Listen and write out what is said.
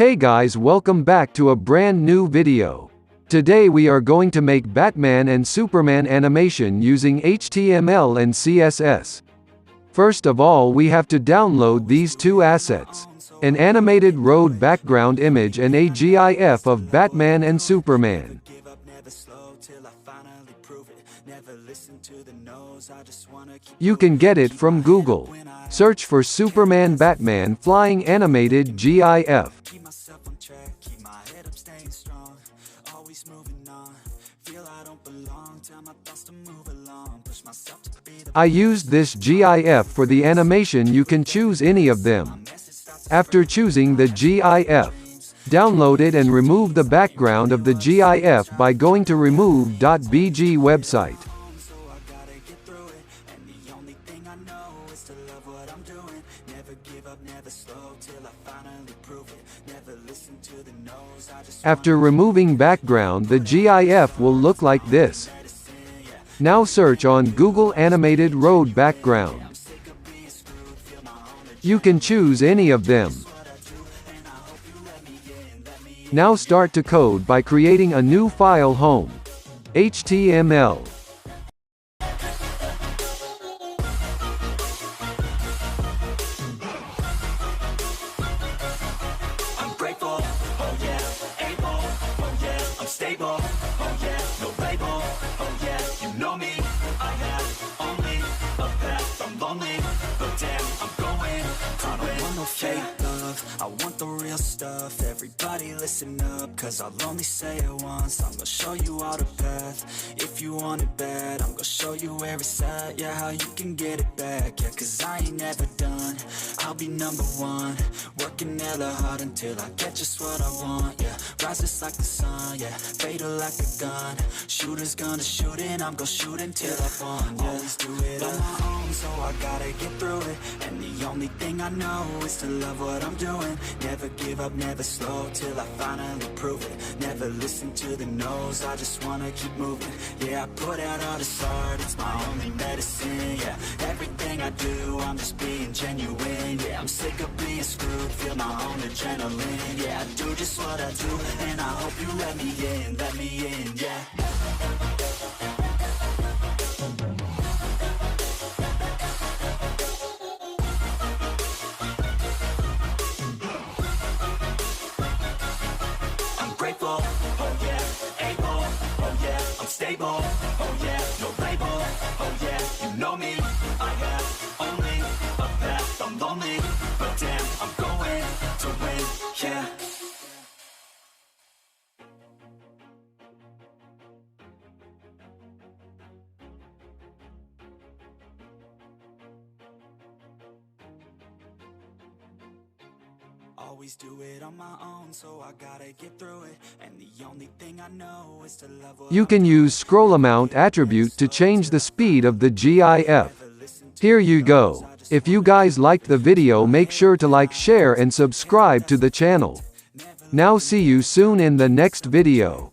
Hey guys, welcome back to a brand new video. Today we are going to make Batman and Superman animation using HTML and CSS. First of all, we have to download these two assets: an animated road background image and a GIF of Batman and Superman. You can get it from Google. Search for Superman Batman flying animated GIF. I used this GIF for the animation. You can choose any of them. After choosing the GIF, download it and remove the background of the GIF by going to remove.bg website. After removing background, the GIF will look like this. Now search on Google animated road background. You can choose any of them. Now start to code by creating a new file home. HTML. I'm grateful, oh yeah, able, oh yeah, I'm stable, oh yeah, no label, oh yeah, you know me, I have only a path, I'm lonely, but damn, I'm going to I don't want no fake love, I want the real stuff. Everybody listen up, cause I'll only say it once. I'm gonna show you all the path. If you want it bad, I'm gonna show you where it's at. Yeah, how you can get it back. Yeah, cause I ain't never done. I'll be number one, working hella hard until I get just what I want. Yeah, rises like the sun, yeah, fatal like a gun. Shooter's gonna shoot and I'm gonna shoot until I won. Yeah, always do it on my own, so I gotta get through it. And the only thing I know is to love what I'm doing. Never give up, never slow, till I finally prove it. Never listen to the no's, I just wanna keep moving. Yeah, I put out all this art, it's my only medicine. Yeah, everything I do, I'm just being genuine. Yeah, I'm sick of being screwed, feel my own adrenaline. Yeah, I do just what I do, and I hope you let me in, yeah. Grateful, oh yeah, able, oh yeah, I'm stable, oh yeah, no label, oh yeah, you know me, I have only a path, I'm lonely, but damn, I'm going to win, yeah. Always do it on my own, so I gotta get through it. And the only thing I know is to love what You can use scroll amount attribute to change the speed of the GIF. Here you go. If you guys liked the video, make sure to like, share and subscribe to the channel. Now see you soon in the next video.